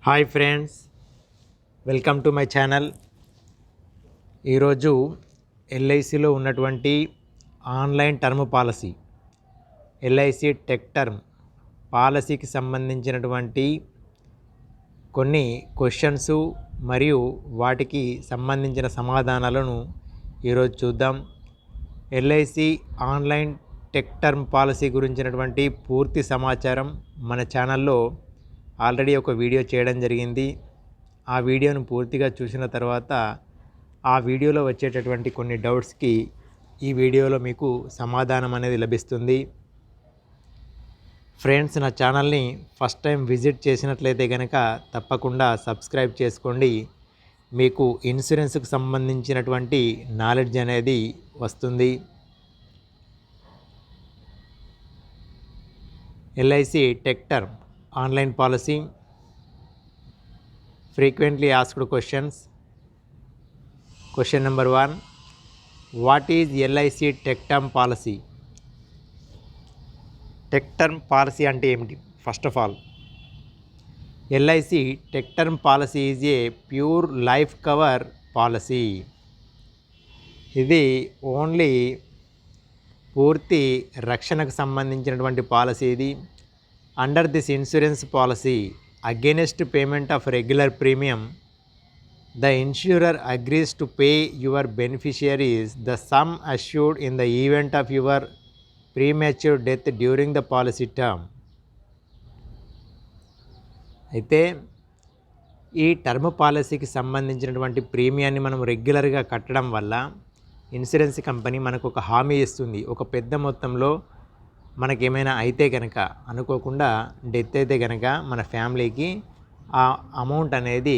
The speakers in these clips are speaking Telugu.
Hi friends, welcome to my channel. ఈరోజు ఎల్ఐసిలో ఉన్నటువంటి online term policy, LIC tech term పాలసీకి సంబంధించినటువంటి కొన్ని క్వశ్చన్స్ మరియు వాటికి సంబంధించిన సమాధానాలను ఈరోజు చూద్దాం. LIC online tech term policy గురించినటువంటి పూర్తి సమాచారం మన ఛానల్లో ఆల్రెడీ ఒక వీడియో చేయడం జరిగింది. ఆ వీడియోను పూర్తిగా చూసిన తర్వాత ఆ వీడియోలో వచ్చేటటువంటి కొన్ని డౌట్స్కి ఈ వీడియోలో మీకు సమాధానం అనేది లభిస్తుంది. ఫ్రెండ్స్, నా ఛానల్ని ఫస్ట్ టైం విజిట్ చేసినట్లయితే కనుక తప్పకుండా సబ్స్క్రైబ్ చేసుకోండి. మీకు ఇన్సూరెన్స్కి సంబంధించినటువంటి నాలెడ్జ్ అనేది వస్తుంది. LIC tech term online policy. Frequently asked questions. Question number 1. What is LIC Tech Term Policy? Tech Term Policy అంటే ఏమిటి? First of all, LIC Tech Term Policy is a pure life cover policy. ఇది ఓన్లీ పూర్తి రక్షణకు సంబంధించినటువంటి పాలసీ. ఇది under this insurance policy, against payment of regular premium, the insurer agrees to pay your beneficiaries the sum assured in the event of your premature death during the policy term. అయితే ఈ టర్మ్ పాలసీకి సంబంధించినటువంటి ప్రీమియాన్ని మనం రెగ్యులర్గా కట్టడం వల్ల ఇన్సూరెన్స్ కంపెనీ మనకు ఒక హామీ ఇస్తుంది. ఒక పెద్ద మొత్తంలో మనకేమైనా అయితే కనుక, అనుకోకుండా డెత్ అయితే కనుక మన ఫ్యామిలీకి ఆ అమౌంట్ అనేది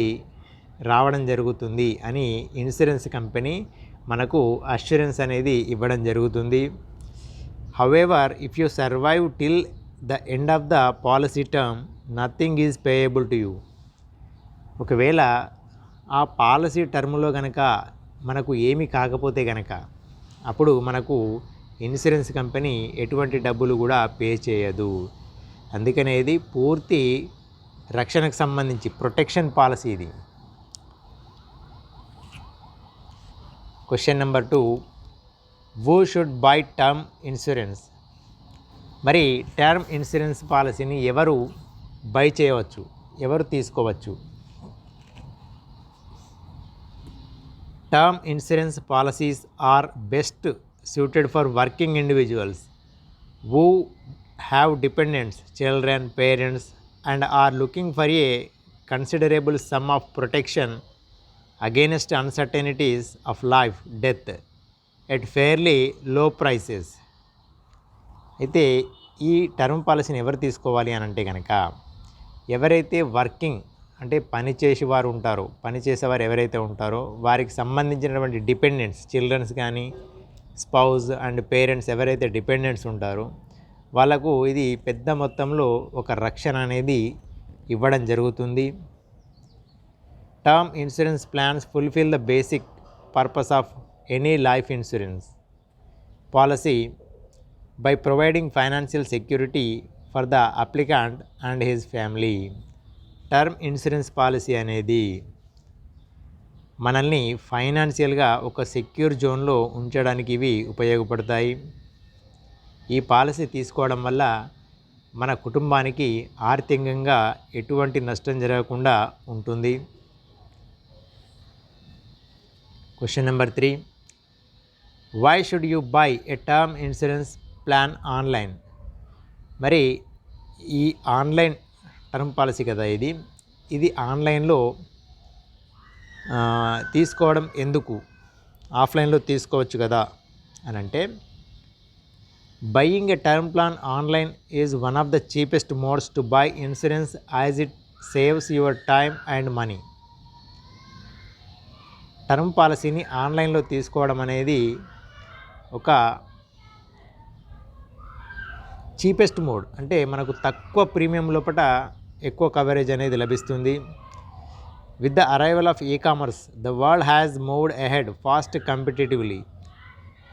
రావడం జరుగుతుంది అని ఇన్సూరెన్స్ కంపెనీ మనకు అష్యూరెన్స్ అనేది ఇవ్వడం జరుగుతుంది. However, if you survive till the end of the policy term, nothing is payable to you. ఒకవేళ ఆ పాలసీ టర్మ్లో కనుక మనకు ఏమీ కాకపోతే కనుక అప్పుడు మనకు ఇన్సూరెన్స్ కంపెనీ ఎటువంటి డబ్బులు కూడా పే చేయదు. అందుకనే ఇది పూర్తి రక్షణకు సంబంధించి ప్రొటెక్షన్ పాలసీ ఇది. Question number 2. Who should buy term insurance? మరి టర్మ్ ఇన్సూరెన్స్ పాలసీని ఎవరు బై చేయవచ్చు, ఎవరు తీసుకోవచ్చు? Term insurance policies are best suited for working individuals who have dependents, children, parents, and are looking for a considerable sum of protection against uncertainties of life, death at fairly low prices. అయితే ఈ టర్మ్ పాలసీని ఎవరు తీసుకోవాలి అని అంటే కనుక, ఎవరైతే వర్కింగ్ అంటే పనిచేసేవారు ఉంటారో, పనిచేసేవారు ఎవరైతే ఉంటారో వారికి సంబంధించినటువంటి డిపెండెంట్స్, చిల్డ్రన్స్ కానీ స్పౌజ్ అండ్ పేరెంట్స్ ఎవరైతే డిపెండెంట్స్ ఉంటారో వాళ్ళకు ఇది పెద్ద మొత్తంలో ఒక రక్షణ అనేది ఇవ్వడం జరుగుతుంది. Term insurance plans fulfil the basic purpose of any life insurance policy by providing financial security for the applicant and his family. Term insurance policy అనేది మనల్ని ఫైనాన్షియల్గా ఒక సెక్యూర్ జోన్లో ఉంచడానికి ఇవి ఉపయోగపడతాయి. ఈ పాలసీ తీసుకోవడం వల్ల మన కుటుంబానికి ఆర్థికంగా ఎటువంటి నష్టం జరగకుండా ఉంటుంది. Question number 3. Why should you buy a term insurance plan online? మరి ఈ ఆన్లైన్ టర్మ్ పాలసీ కదా ఇది ఆన్లైన్లో తీసుకోవడం ఎందుకు, ఆఫ్లైన్లో తీసుకోవచ్చు కదా అని అంటే, buying a term plan online is one of the cheapest modes to buy insurance as it saves your time and money. Term పాలసీని ఆన్లైన్లో తీసుకోవడం అనేది ఒక చీపెస్ట్ మోడ్, అంటే మనకు తక్కువ ప్రీమియం లోపల ఎక్కువ కవరేజ్ అనేది లభిస్తుంది. With the arrival of e-commerce, the world has moved ahead fast competitively.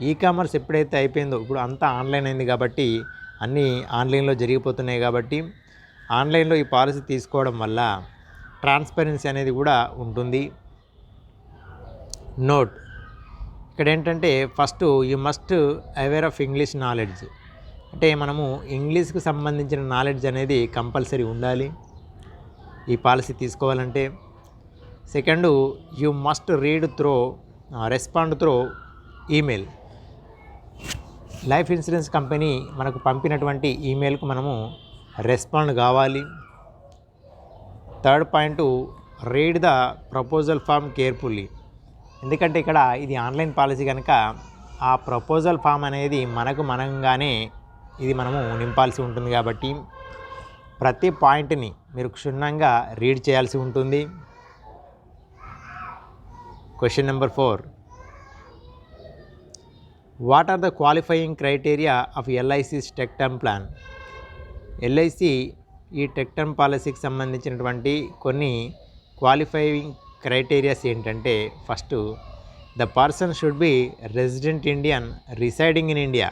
Ecommerce ఎప్పుడైతే అయిపోయిందో ఇప్పుడు అంతా ఆన్లైన్ అయింది కాబట్టి అన్నీ ఆన్లైన్లో జరిగిపోతున్నాయి కాబట్టి ఆన్లైన్లో ఈ పాలసీ తీసుకోవడం వల్ల ట్రాన్స్పరెన్సీ అనేది కూడా ఉంటుంది. నోట్, ఇక్కడ ఏంటంటే first you must aware of English knowledge, అంటే మనము ఇంగ్లీష్కి సంబంధించిన నాలెడ్జ్ అనేది కంపల్సరీ ఉండాలి ఈ పాలసీ తీసుకోవాలంటే. Second, you must respond through email. Life insurance company మనకు పంపినటువంటి ఈమెయిల్కు మనము రెస్పాండ్ కావాలి. Third point, read the proposal form carefully. ఎందుకంటే ఇక్కడ ఇది ఆన్లైన్ పాలసీ కనుక ఆ ప్రపోజల్ ఫామ్ అనేది మనంగానే ఇది మనము నింపాల్సి ఉంటుంది కాబట్టి ప్రతి పాయింట్ని మీరు క్షుణ్ణంగా రీడ్ చేయాల్సి ఉంటుంది. Question number 4, what are the qualifying criteria of LIC's tech term plan? LIC ఈ టెక్ టర్మ్ పాలసీకి సంబంధించినటువంటి కొన్ని క్వాలిఫైయింగ్ క్రైటీరియాస్ ఏంటంటే, first, the person should be resident Indian residing in India.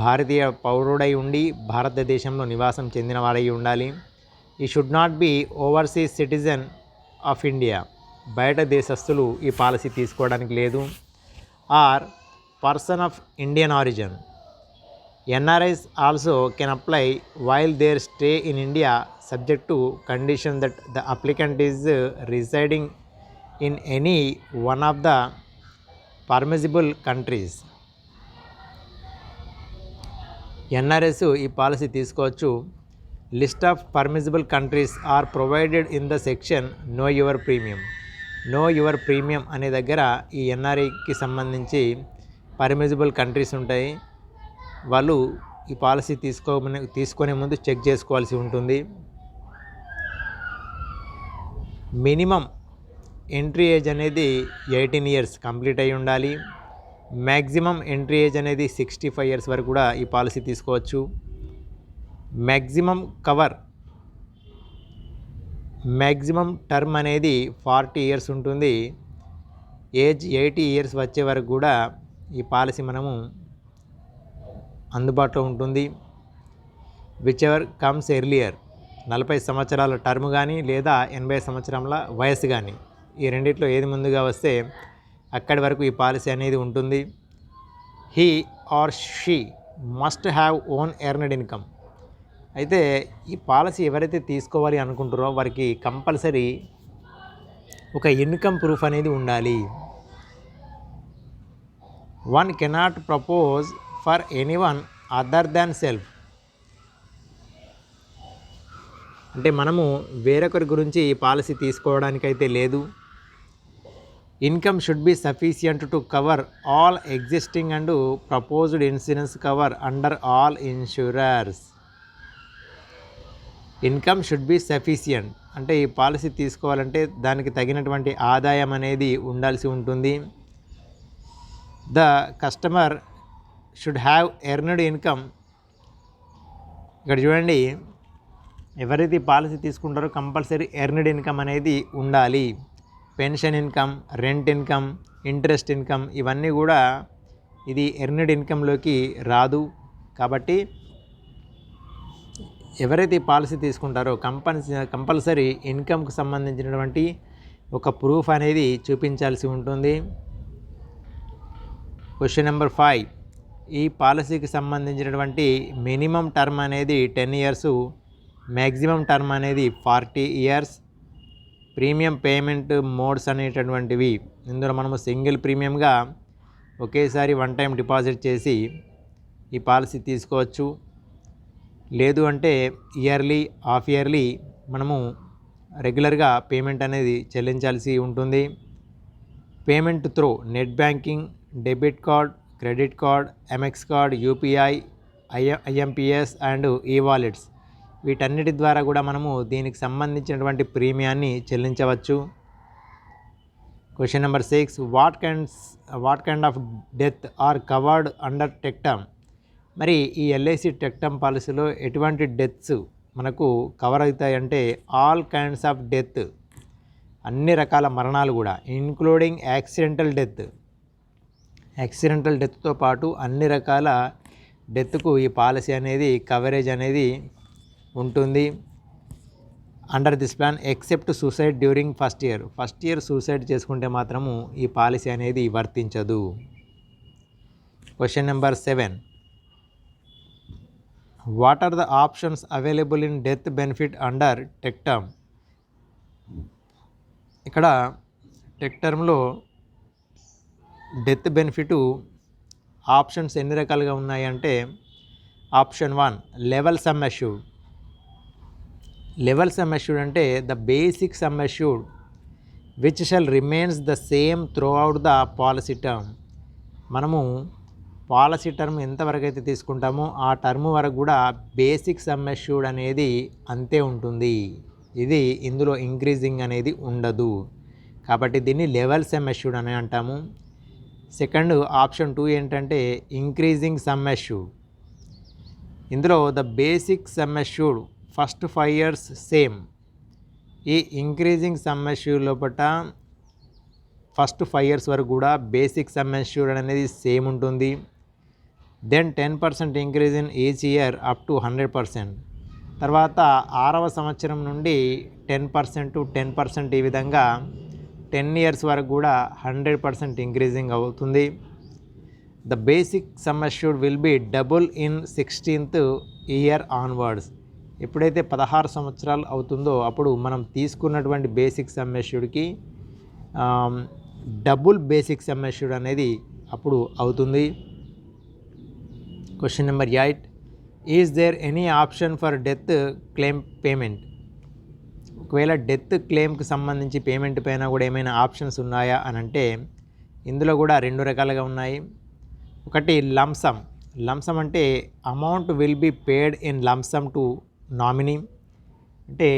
భారతీయ పౌరుడై ఉండి భారతదేశంలో నివాసం చెందినవాడై ఉండాలి. ఈ should not be overseas citizen of India. బయట దేశస్తులు ఈ పాలసీ తీసుకోవడానికి లేదు. Or person of Indian origin. NRIs also can apply while their stay in India, subject to condition that the applicant is residing in any one of the permissible countries. NRIs ఈ పాలసీ తీసుకోవచ్చు. List of permissible countries are provided in the section know your premium. Know your premium అనే దగ్గర ఈ NRIకి సంబంధించి పర్మిసిబుల్ కంట్రీస్ ఉంటాయి. వాళ్ళు ఈ పాలసీ తీసుకునే ముందు చెక్ చేసుకోవాల్సి ఉంటుంది. మినిమం ఎంట్రీ ఏజ్ అనేది 18 years కంప్లీట్ అయి ఉండాలి. మ్యాక్సిమం ఎంట్రీ ఏజ్ అనేది 65 years వరకు కూడా ఈ పాలసీ తీసుకోవచ్చు. మ్యాక్సిమం టర్మ్ అనేది 40 years ఉంటుంది. ఏజ్ 80 years వచ్చే వరకు కూడా ఈ పాలసీ మనము అందుబాటులో ఉంటుంది. విచ్ ఎవర్ కమ్స్ ఎర్లియర్, 40 సంవత్సరాల టర్మ్ కానీ లేదా 80 సంవత్సరాల వయసు కానీ, ఈ రెండిట్లో ఏది ముందుగా వస్తే అక్కడి వరకు ఈ పాలసీ అనేది ఉంటుంది. He or she must have own earned income. అయితే ఈ పాలసీ ఎవరైతే తీసుకోవాలి అనుకుంటారో వారికి కంపల్సరీ ఒక ఇన్కమ్ ప్రూఫ్ అనేది ఉండాలి. One cannot propose for anyone other than self. అంటే మనము వేరొకరి గురించి ఈ పాలసీ తీసుకోవడానికైతే లేదు. Income should be sufficient to cover all existing and proposed insurance cover under all insurers. Income should be sufficient అంటే ఈ పాలసీ తీసుకోవాలంటే దానికి తగినటువంటి ఆదాయం అనేది ఉండాల్సి ఉంటుంది. The customer should have earned income. ఇక్కడ చూడండి, ఎవరైతే పాలసీ తీసుకుంటారో కంపల్సరీ ఎర్నడ్ ఇన్కమ్ అనేది ఉండాలి. Pension income, rent income, interest income ఇవన్నీ కూడా ఇది ఎర్నడ్ ఇన్కమ్లోకి రాదు. కాబట్టి ఎవరైతే ఈ పాలసీ తీసుకుంటారో కంపల్సరీ ఇన్కమ్కి సంబంధించినటువంటి ఒక ప్రూఫ్ అనేది చూపించాల్సి ఉంటుంది. క్వశ్చన్ నెంబర్ 5, ఈ పాలసీకి సంబంధించినటువంటి మినిమం టర్మ్ అనేది 10 years, మ్యాక్సిమం టర్మ్ అనేది 40 years. ప్రీమియం పేమెంట్ మోడ్స్ అనేటటువంటివి ఇందులో మనము సింగిల్ ప్రీమియంగా ఒకేసారి 1 time డిపాజిట్ చేసి ఈ పాలసీ తీసుకోవచ్చు. లేదు అంటే ఇయర్లీ, హాఫ్ ఇయర్లీ మనము రెగ్యులర్గా పేమెంట్ అనేది చెల్లించాల్సి ఉంటుంది. Payment through net banking, debit card, credit card, MX card, UPI, IMPS and e-wallets వీటన్నిటి ద్వారా కూడా మనము దీనికి సంబంధించినటువంటి ప్రీమియాన్ని చెల్లించవచ్చు. Question number 6, what kind of death are covered under tech term. మరి ఈ LIC టెక్ టర్మ్ పాలసీలో ఎటువంటి డెత్స్ మనకు కవర్ అవుతాయంటే ఆల్ కైండ్స్ ఆఫ్ డెత్, అన్ని రకాల మరణాలు కూడా, ఇంక్లూడింగ్ యాక్సిడెంటల్ డెత్తో పాటు అన్ని రకాల డెత్కు ఈ పాలసీ అనేది కవరేజ్ అనేది ఉంటుంది. Under this plan except suicide during first year suicide చేసుకుంటే మాత్రము ఈ పాలసీ అనేది వర్తించదు. Question number 7. What are the options available in death benefit under tech term? ఇక్కడ టెక్ టర్మ్లో డెత్ బెనిఫిట్ ఆప్షన్స్ ఎన్ని రకాలుగా ఉన్నాయంటే, option 1 level sum assured. Level sum assured అంటే the basic sum assured which shall remains the same throughout the policy term. మనము పాలసీ టర్మ్ ఎంతవరకు అయితే తీసుకుంటామో ఆ టర్మ్ వరకు కూడా బేసిక్ సమ్ అష్యూర్డ్ అనేది అంతే ఉంటుంది. ఇది ఇందులో ఇంక్రీజింగ్ అనేది ఉండదు, కాబట్టి దీన్ని లెవెల్ సమ్ అష్యూర్డ్ అని అంటాము. సెకండ్ ఆప్షన్ 2 ఏంటంటే ఇంక్రీజింగ్ సమ్ అష్యూర్డ్. ఇందులో the basic sum assured first 5 years same. ఈ ఇంక్రీజింగ్ సమ్ అష్యూర్డ్ లోపల ఫస్ట్ 5 years వరకు కూడా బేసిక్ సమ్ అష్యూర్డ్ అనేది సేమ్ ఉంటుంది. Then 10% increase in each year up to 100%. తర్వాత 6వ సంవత్సరం నుండి 10% ఈ విధంగా 10 years వరకు కూడా 100% ఇంక్రీజింగ్ అవుతుంది. The basic sum assured will be double in 16th year onwards. ఎప్పుడైతే 16 సంవత్సరాలు అవుతుందో అప్పుడు మనం తీసుకున్నటువంటి బేసిక్ సమ్ అష్యూర్డ్కి డబుల్ బేసిక్ సమ్ అష్యూర్డ్ అనేది అప్పుడు అవుతుంది. Question number 8. Is there any option for death claim payment? ఒకవేళ డెత్ క్లెయిమ్కి సంబంధించి పేమెంట్ పైన కూడా ఏమైనా ఆప్షన్స్ ఉన్నాయా అని అంటే, ఇందులో కూడా 2 రకాలుగా ఉన్నాయి. ఒకటి లంసమ్. లంసమ్ అంటే amount will be paid in lump sum to nominee. అంటే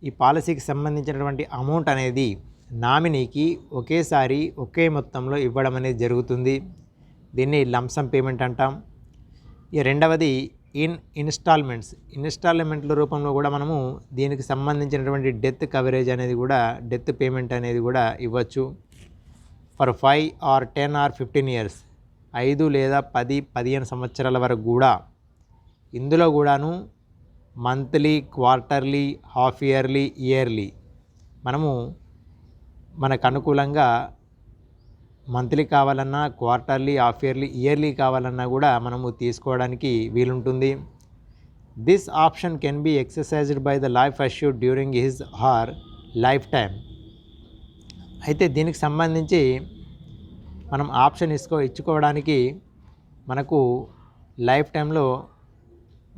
ఈ పాలసీకి సంబంధించినటువంటి అమౌంట్ అనేది నామినీకి ఒకేసారి ఒకే మొత్తంలో ఇవ్వడం అనేది జరుగుతుంది. దీన్ని లంసమ్ పేమెంట్ అంటాం. ఈ రెండవది ఇన్స్టాల్మెంట్ల రూపంలో కూడా మనము దీనికి సంబంధించినటువంటి డెత్ కవరేజ్ అనేది కూడా డెత్ పేమెంట్ అనేది కూడా ఇవ్వచ్చు. ఫర్ 5 or 10 or 15 years 5 లేదా 10, 15 సంవత్సరాల వరకు కూడా. ఇందులో కూడాను monthly, quarterly, half yearly, yearly మనము మనకు అనుకూలంగా మంత్లీ కావాలన్నా, క్వార్టర్లీ, హాఫ్ ఇయర్లీ, ఇయర్లీ కావాలన్నా కూడా మనము తీసుకోవడానికి వీలుంటుంది. This option can be exercised by the life assured during his or life time. అయితే దీనికి సంబంధించి మనం ఆప్షన్ ఇచ్చుకోవడానికి మనకు లైఫ్ టైంలో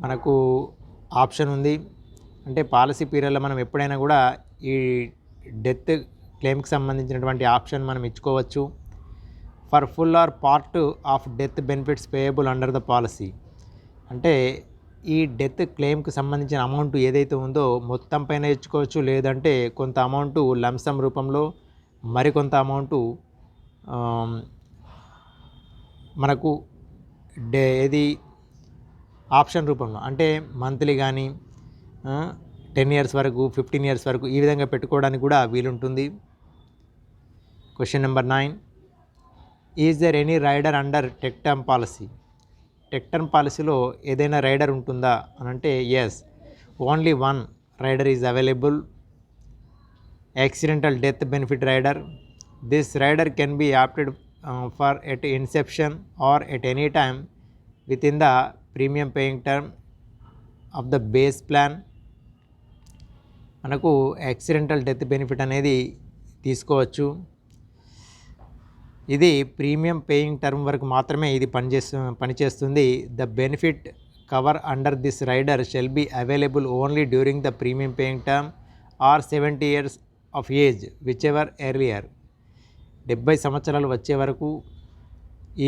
మనకు ఆప్షన్ ఉంది. అంటే పాలసీ పీరియడ్లో మనం ఎప్పుడైనా కూడా ఈ డెత్ క్లెయిమ్కి సంబంధించినటువంటి ఆప్షన్ మనం ఇచ్చుకోవచ్చు. For full or part of death benefits payable under the policy. అంటే ఈ డెత్ క్లెయిమ్కి సంబంధించిన అమౌంట్ ఏదైతే ఉందో మొత్తం పైన ఇచ్చుకోవచ్చు, లేదంటే కొంత అమౌంట్ లంసమ్ రూపంలో, మరికొంత అమౌంట్ మనకు ఏది ఆప్షన్ రూపంలో, అంటే మంత్లీ కానీ 10 years వరకు, 15 years వరకు ఈ విధంగా పెట్టుకోవడానికి కూడా వీలుంటుంది. Question number 9. Is there any rider under tech term policy? Tech term పాలసీలో ఏదైనా రైడర్ ఉంటుందా అని అంటే, yes, only 1 rider is available. Accidental death benefit rider. This rider can be opted for at inception or at any time within the premium paying term of the base plan. మనకు యాక్సిడెంటల్ డెత్ బెనిఫిట్ అనేది తీసుకోవచ్చు. ఇది ప్రీమియం పేయింగ్ టర్మ్ వరకు మాత్రమే ఇది పనిచేస్తుంది. The benefit cover under this rider shall be available only during the premium paying term or 70 years of age whichever earlier. 70 సంవత్సరాలు వచ్చే వరకు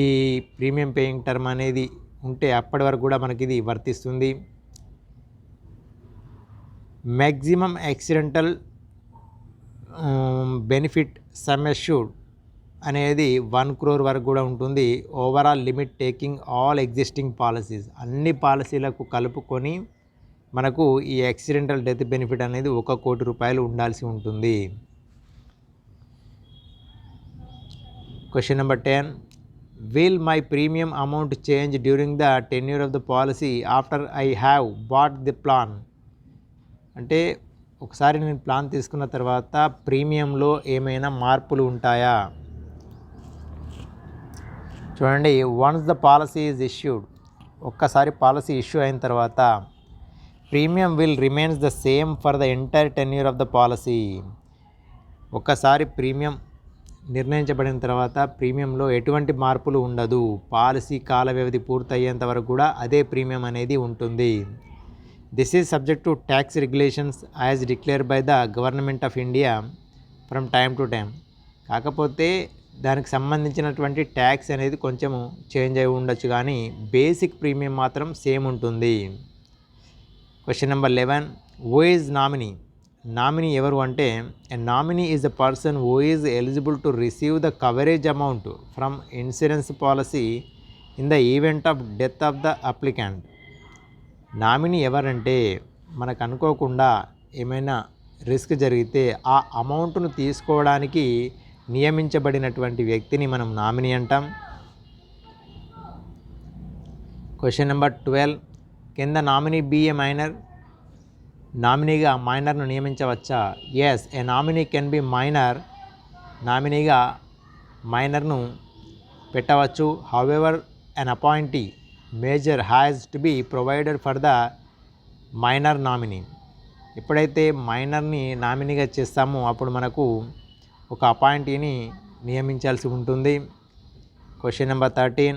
ఈ ప్రీమియం పేయింగ్ టర్మ్ అనేది ఉంటే అప్పటి వరకు కూడా మనకి ఇది వర్తిస్తుంది. Maximum accidental benefit some assured అనేది 1 crore వరకు కూడా ఉంటుంది. Overall limit taking all existing policies, అన్ని పాలసీలకు కలుపుకొని మనకు ఈ యాక్సిడెంటల్ డెత్ బెనిఫిట్ అనేది 1 కోటి రూపాయలు ఉండాల్సి ఉంటుంది. Question number 10. Will my premium amount change during the tenure of the policy after I have bought the plan? అంటే ఒకసారి నేను ప్లాన్ తీసుకున్న తర్వాత ప్రీమియంలో ఏమైనా మార్పులు ఉంటాయా? చూడండి, once the policy is issued, ఒక్కసారి పాలసీ ఇష్యూ అయిన తర్వాత premium will remains the same for the entire tenure of the policy. ఒక్కసారి ప్రీమియం నిర్ణయించబడిన తర్వాత ప్రీమియంలో ఎటువంటి మార్పులు ఉండదు. పాలసీ కాల వ్యవధి పూర్తయ్యేంత వరకు కూడా అదే ప్రీమియం అనేది ఉంటుంది. This is subject to tax regulations as declare by the government of India from time to time. కాకపోతే దానికి సంబంధించినటువంటి ట్యాక్స్ అనేది కొంచెము చేంజ్ అయి ఉండొచ్చు, కానీ బేసిక్ ప్రీమియం మాత్రం సేమ్ ఉంటుంది. Question number 11, who is nominee? Nominee ఎవరు అంటే, a nominee is the person who is eligible to receive the coverage amount from insurance policy in the event of death of the applicant. Nominee ఎవరంటే, మనకు అనుకోకుండా ఏమైనా రిస్క్ జరిగితే ఆ అమౌంట్ను తీసుకోవడానికి నియమించబడినటువంటి వ్యక్తిని మనం నామినీ అంటాం. Question number 12, can the nominee be a minor? నామినీగా మైనర్ను నియమించవచ్చా? Yes, a nominee can be minor. నామినీగా మైనర్ను పెట్టవచ్చు. However an appointee major has to be provided for the minor nominee. ఎప్పుడైతే మైనర్ని నామినీగా చేస్తామో అప్పుడు మనకు ఒక అపాయింటీని నియమించాల్సి ఉంటుంది. Question number 13,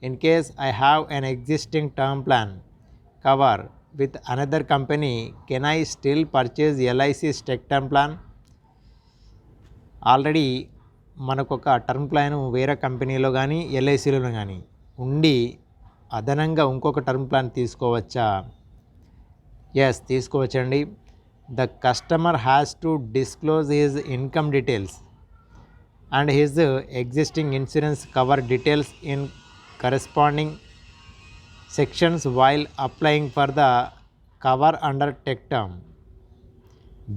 in case I have an existing term plan cover with another company, can I still purchase LICs tech term plan? Already మనకు ఒక టర్మ్ ప్లాన్ వేరే కంపెనీలో కానీ ఎల్ఐసిలో కానీ ఉండి అదనంగా ఇంకొక టర్మ్ ప్లాన్ తీసుకోవచ్చా? ఎస్, తీసుకోవచ్చండి. The customer has to disclose his income details and his existing insurance cover details in corresponding sections while applying for the cover under tech term.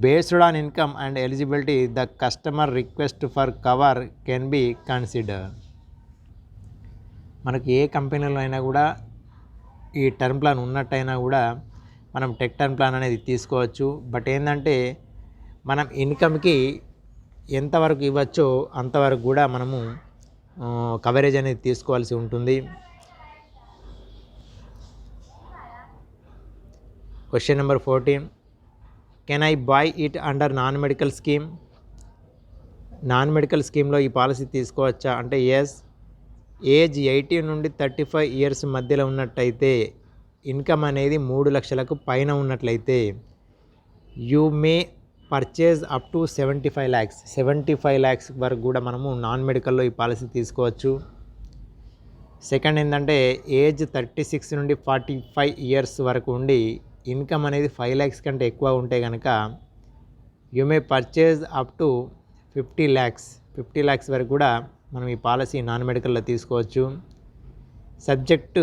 Based on income and eligibility, the customer request for cover can be considered. మనకి ఏ కంపెనీలో అయినా కూడా ఈ టర్మ్ ప్లాన్ ఉన్నట్టయినా కూడా మనం టెక్ టర్మ్ ప్లాన్ అనేది తీసుకోవచ్చు. బట్ ఏంటంటే మనం ఇన్కమ్కి ఎంతవరకు ఇవ్వచ్చో అంతవరకు కూడా మనము కవరేజ్ అనేది తీసుకోవాల్సి ఉంటుంది. Question number 14, can I by it under non medical scheme? Non medical స్కీమ్లో ఈ పాలసీ తీసుకోవచ్చా అంటే ఎస్. ఏజ్ 18 నుండి 35 ఇయర్స్ మధ్యలో ఉన్నట్టయితే, ఇన్కమ్ అనేది 3 లక్షలకు పైన ఉన్నట్లయితే you may purchase up to 75 lakhs వరకు కూడా మనము నాన్ మెడికల్లో ఈ పాలసీ తీసుకోవచ్చు. సెకండ్ ఏంటంటే ఏజ్ 36 నుండి 45 ఇయర్స్ వరకు ఉండి ఇన్కమ్ అనేది 5 lakhs కంటే ఎక్కువ ఉంటే కనుక you may purchase up to 50 lakhs వరకు కూడా మనం ఈ పాలసీ నాన్ మెడికల్లో తీసుకోవచ్చు. Subject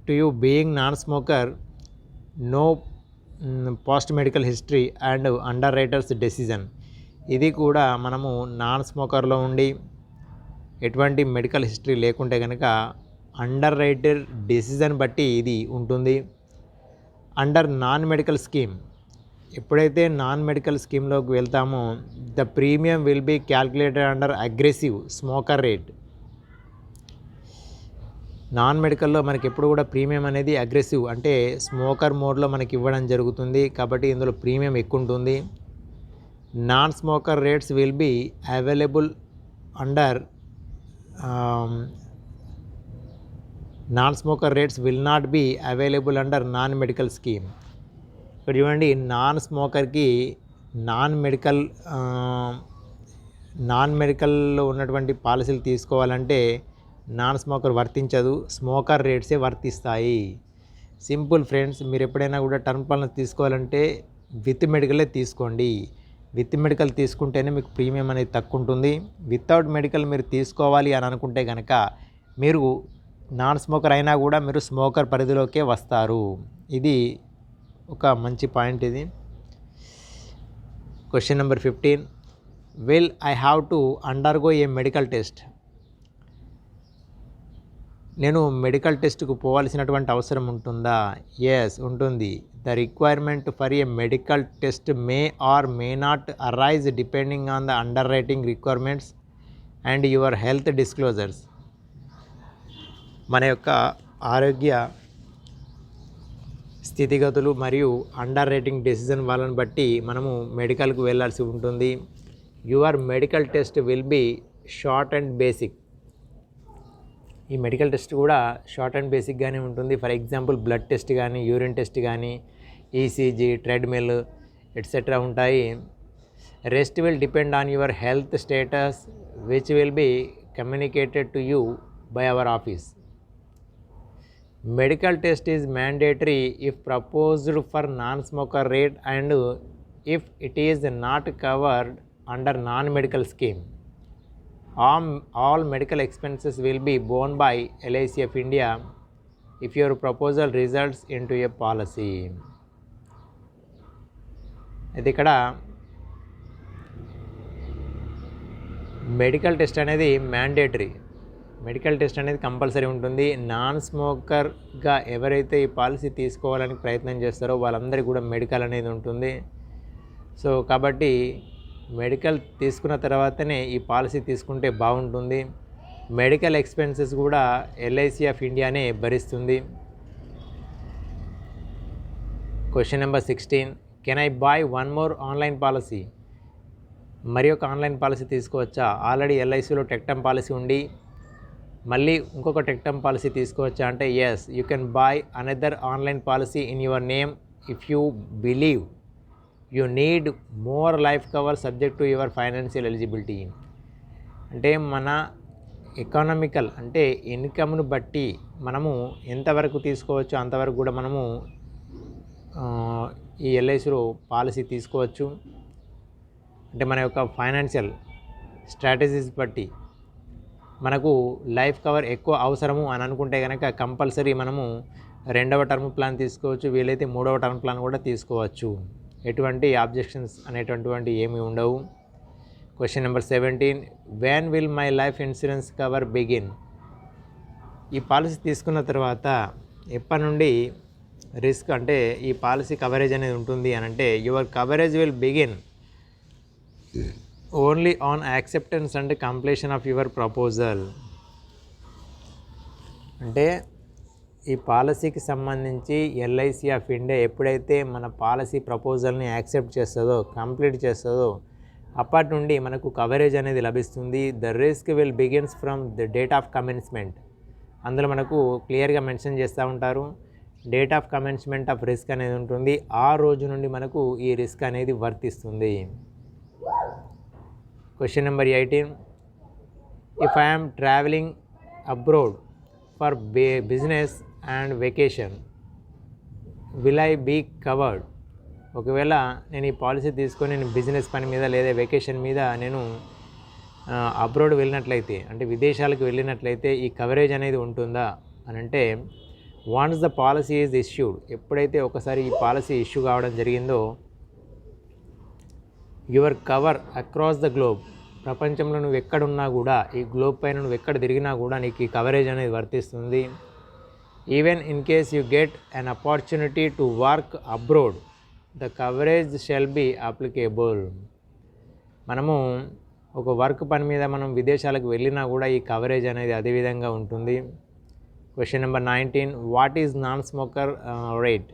to you being non smoker, no post medical history and underwriters decision. ఇది కూడా మనము నాన్ స్మోకర్లో ఉండి ఎటువంటి మెడికల్ హిస్టరీ లేకుంటే కనుక అండర్ రైటర్ డెసిజన్ బట్టి ఇది ఉంటుంది. అండర్ నాన్ మెడికల్ స్కీమ్, ఎప్పుడైతే నాన్ మెడికల్ స్కీమ్లోకి వెళ్తామో the premium will be calculated under aggressive smoker rate. Non మెడికల్లో మనకి ఎప్పుడు కూడా ప్రీమియం అనేది అగ్రెసివ్ అంటే స్మోకర్ మోడ్లో మనకి ఇవ్వడం జరుగుతుంది, కాబట్టి ఇందులో ప్రీమియం ఎక్కువ ఉంటుంది. Non smoker rates will be available under non smoker rates will not be available under non medical scheme. ఇక్కడ చూడండి, నాన్ స్మోకర్కి నాన్ మెడికల్లో ఉన్నటువంటి పాలసీలు తీసుకోవాలంటే నాన్ స్మోకర్ వర్తించదు, స్మోకర్ రేట్సే వర్తిస్తాయి. సింపుల్ ఫ్రెండ్స్, మీరు ఎప్పుడైనా కూడా టర్మ్ ప్లాన్ తీసుకోవాలంటే విత్ మెడికలే తీసుకోండి. విత్ మెడికల్ తీసుకుంటేనే మీకు ప్రీమియం అనేది తక్కువ ఉంటుంది. వితౌట్ మెడికల్ మీరు తీసుకోవాలి అని అనుకుంటే కనుక మీరు నాన్ స్మోకర్ అయినా కూడా మీరు స్మోకర్ పరిధిలోకే వస్తారు. ఇది ఒక మంచి పాయింట్ ఇది. Question number 15, will I have to undergo a medical test? నేను మెడికల్ టెస్ట్కు పోవాల్సినటువంటి అవసరం ఉంటుందా? ఎస్ ఉంటుంది. The requirement for a medical test may or may not arise depending on the underwriting requirements and your health disclosures. మన యొక్క ఆరోగ్య స్థితిగతులు మరియు అండర్ రైటింగ్ డెసిజన్ వాళ్ళని బట్టి మనము మెడికల్కు వెళ్ళాల్సి ఉంటుంది. Your medical test will be short and basic. ఈ మెడికల్ టెస్ట్ కూడా షార్ట్ అండ్ బేసిక్గానే ఉంటుంది. ఫర్ ఎగ్జాంపుల్ బ్లడ్ టెస్ట్ కానీ, యూరిన్ టెస్ట్ కానీ, ఈసీజీ, ట్రెడ్మిల్ ఎట్సెట్రా ఉంటాయి. Rest will depend on your health status which will be communicated to you by our office. Medical test is mandatory if proposed for non-smoker rate and if it is not covered under non-medical scheme. All medical expenses will be borne by LIC of India if your proposal results into a policy. ఇది ఇక్కడ మెడికల్ టెస్ట్ అనేది మ్యాండేటరీ. మెడికల్ టెస్ట్ అనేది కంపల్సరీ ఉంటుంది. నాన్ స్మోకర్గా ఎవరైతే ఈ పాలసీ తీసుకోవాలని ప్రయత్నం చేస్తారో వాళ్ళందరికీ కూడా మెడికల్ అనేది ఉంటుంది. సో కాబట్టి మెడికల్ తీసుకున్న తర్వాతనే ఈ పాలసీ తీసుకుంటే బాగుంటుంది. మెడికల్ ఎక్స్పెన్సెస్ కూడా ఎల్ఐసి ఆఫ్ ఇండియానే భరిస్తుంది. Question number 16, can I buy one more online policy? మరి ఒక ఆన్లైన్ పాలసీ తీసుకోవచ్చా? ఆల్రెడీ ఎల్ఐసిలో టెక్టమ్ పాలసీ ఉండి మళ్ళీ ఇంకొక టెక్టమ్ పాలసీ తీసుకోవచ్చా అంటే yes, you can buy another online policy in your name if you believe you need more life cover subject to your financial eligibility. అంటే మన ఎకానమికల్ అంటే ఇన్కమ్ను బట్టి మనము ఎంతవరకు తీసుకోవచ్చు అంతవరకు కూడా మనము ఈ ఎల్ఐసిలో పాలసీ తీసుకోవచ్చు. అంటే మన యొక్క ఫైనాన్షియల్ స్ట్రాటజీస్ బట్టి మనకు లైఫ్ కవర్ ఎక్కువ అవసరము అని అనుకుంటే కనుక కంపల్సరీ మనము రెండవ టర్మ్ ప్లాన్ తీసుకోవచ్చు, వీలైతే మూడవ టర్మ్ ప్లాన్ కూడా తీసుకోవచ్చు. ఎటువంటి ఆబ్జెక్షన్స్ అనేటటువంటి ఏమీ ఉండవు. Question number 17, when will my life insurance cover begin? ఈ పాలసీ తీసుకున్న తర్వాత ఎప్పటి నుండి రిస్క్ అంటే ఈ పాలసీ కవరేజ్ అనేది ఉంటుంది అని అంటే your coverage will begin only on acceptance and completion of your proposal. అంటే ఈ పాలసీకి సంబంధించి ఎల్ఐసి ఆఫ్ ఇండియా ఎప్పుడైతే మన పాలసీ ప్రపోజల్ని యాక్సెప్ట్ చేస్తుందో, కంప్లీట్ చేస్తుందో అప్పటి నుండి మనకు కవరేజ్ అనేది లభిస్తుంది. The risk will begins from the date of commencement. అందులో మనకు క్లియర్గా మెన్షన్ చేస్తూ ఉంటారు. Date of commencement of risk అనేది ఉంటుంది. ఆ రోజు నుండి మనకు ఈ రిస్క్ అనేది వర్తిస్తుంది. Question number 18, if I am traveling abroad for business and vacation, will I be covered? ఒకవేళ నేను ఈ పాలసీ తీసుకొని నేను బిజినెస్ పని మీద లేదా వెకేషన్ మీద నేను అబ్రోడ్ వెళ్ళినట్లయితే అంటే విదేశాలకు వెళ్ళినట్లయితే ఈ కవరేజ్ అనేది ఉంటుందా అని అంటే once the policy is issued, ఎప్పుడైతే ఒకసారి ఈ పాలసీ ఇష్యూ కావడం జరిగిందో your cover across the globe, ప్రపంచంలో నువ్వు ఎక్కడున్నా కూడా ఈ గ్లోబ్ పైన నువ్వు ఎక్కడ తిరిగినా కూడా నీకు ఈ కవరేజ్ అనేది వర్తిస్తుంది. Even in case you get an opportunity to work abroad the coverage shall be applicable. మనము ఒక వర్క్ పని మీద మనం విదేశాలకు వెళ్ళినా కూడా ఈ కవరేజ్ అనేది అదేవిధంగా ఉంటుంది. Question number 19, what is non smoker rate?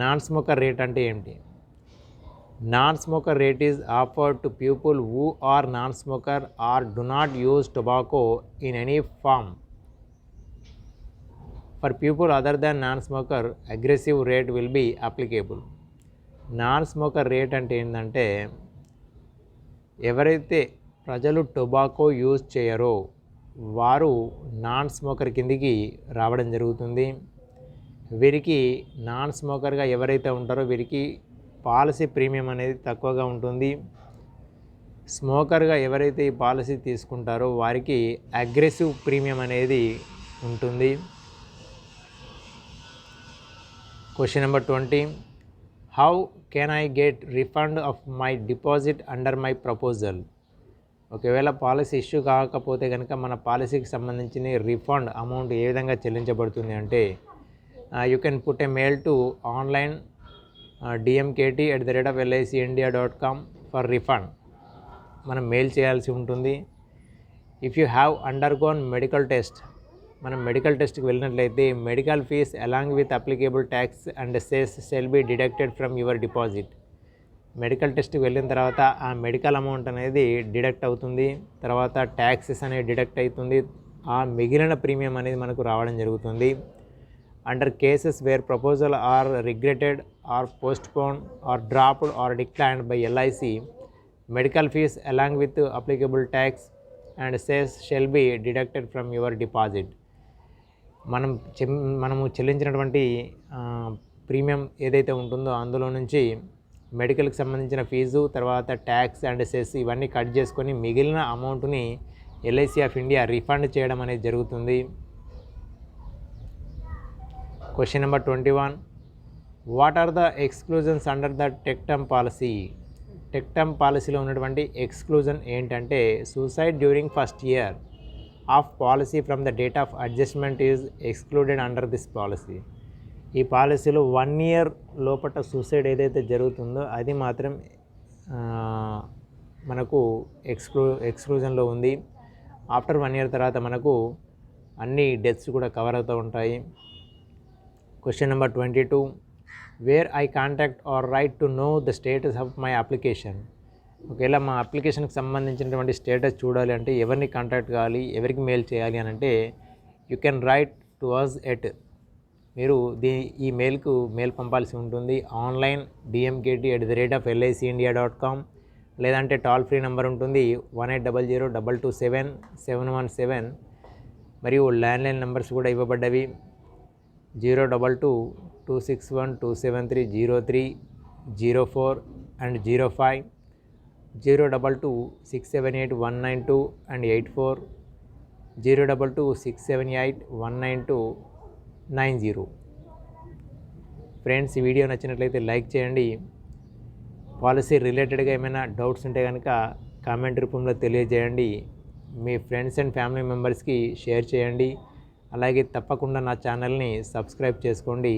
Non smoker rate అంటే ఏంటి? Non-smoker rate is offered to people who are non-smoker or do not use tobacco in any form. For people other than non-smoker, aggressive rate will be applicable. Non-smoker rate అంటే ఏంటంటే ఎవరైతే ప్రజలు టొబాకో యూజ్ చేయరో వారు నాన్ స్మోకర్ కిందికి రావడం జరుగుతుంది. వీరికి నాన్ స్మోకర్గా ఎవరైతే ఉంటారో వీరికి పాలసీ ప్రీమియం అనేది తక్కువగా ఉంటుంది. స్మోకర్గా ఎవరైతే ఈ పాలసీ తీసుకుంటారో వారికి అగ్రెసివ్ ప్రీమియం అనేది ఉంటుంది. Question number 20, how can I get refund of my deposit under my proposal? ఒకవేళ పాలసీ ఇష్యూ కాకపోతే కనుక మన పాలసీకి సంబంధించిన రిఫండ్ అమౌంట్ ఏ విధంగా చెల్లించబడుతుంది అంటే you can put a mail to online dmkt@liceindia.com for refund. మనం మెయిల్ చేయాల్సి ఉంటుంది. If you have undergone medical test, మనం మెడికల్ టెస్ట్కి వెళ్ళినట్లయితే medical fees along with applicable tax and cess shall be deducted from your deposit. Medical టెస్ట్కి వెళ్ళిన తర్వాత ఆ మెడికల్ అమౌంట్ అనేది డిడక్ట్ అవుతుంది, తర్వాత ట్యాక్సెస్ అనేది డిడక్ట్ అవుతుంది, ఆ మిగిలిన ప్రీమియం అనేది మనకు రావడం జరుగుతుంది. Under cases where proposal are regretted or postpone or dropped or declined by LIC, medical fees along with applicable tax and cess shall be deducted from your deposit. మనము చెల్లించినటువంటి ప్రీమియం ఏదైతే ఉంటుందో అందులో నుంచి మెడికల్కి సంబంధించిన ఫీజు, తర్వాత ట్యాక్స్ అండ్ సెస్ ఇవన్నీ కట్ చేసుకొని మిగిలిన అమౌంట్ని ఎల్ఐసి ఆఫ్ ఇండియా రిఫండ్ చేయడం అనేది జరుగుతుంది. Question number 21. What are the exclusions under the tech term policy? Tech term పాలసీలో ఉన్నటువంటి ఎక్స్క్లూజన్ ఏంటంటే suicide during first year of policy from the date of adjustment is excluded under this policy. ఈ పాలసీలో 1 ఇయర్ లోపల సూసైడ్ ఏదైతే జరుగుతుందో అది మాత్రం మనకు ఎక్స్క్లూజన్లో ఉంది. ఆఫ్టర్ 1 ఇయర్ తర్వాత మనకు అన్ని డెత్స్ కూడా కవర్ అవుతూ ఉంటాయి. Question number 22. Where I contact or write to know the status of my application? ఒకవేళ మా అప్లికేషన్కి సంబంధించినటువంటి స్టేటస్ చూడాలి అంటే ఎవరిని కాంటాక్ట్ కావాలి, ఎవరికి మెయిల్ చేయాలి అని అంటే you can write to us at, మీరు ఈ మెయిల్కు మెయిల్ పంపాల్సి ఉంటుంది. ఆన్లైన్ dmkt@liceindia.com, లేదంటే టోల్ ఫ్రీ నెంబర్ ఉంటుంది 1800227717, మరియు ల్యాండ్లైన్ నెంబర్స్ కూడా ఇవ్వబడ్డవి 02261273030 అండ్ 05, 022678192 అండ్ 84, 02267819290. ఫ్రెండ్స్, ఈ వీడియో నచ్చినట్లయితే లైక్ చేయండి. పాలసీ రిలేటెడ్గా ఏమైనా డౌట్స్ ఉంటే కనుక కామెంట్ రూపంలో తెలియజేయండి. మీ ఫ్రెండ్స్ అండ్ ఫ్యామిలీ మెంబర్స్కి షేర్ చేయండి. అలాగే తప్పకుండా నా ఛానల్ని సబ్స్క్రైబ్ చేసుకోండి.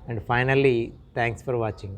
And finally thanks for watching.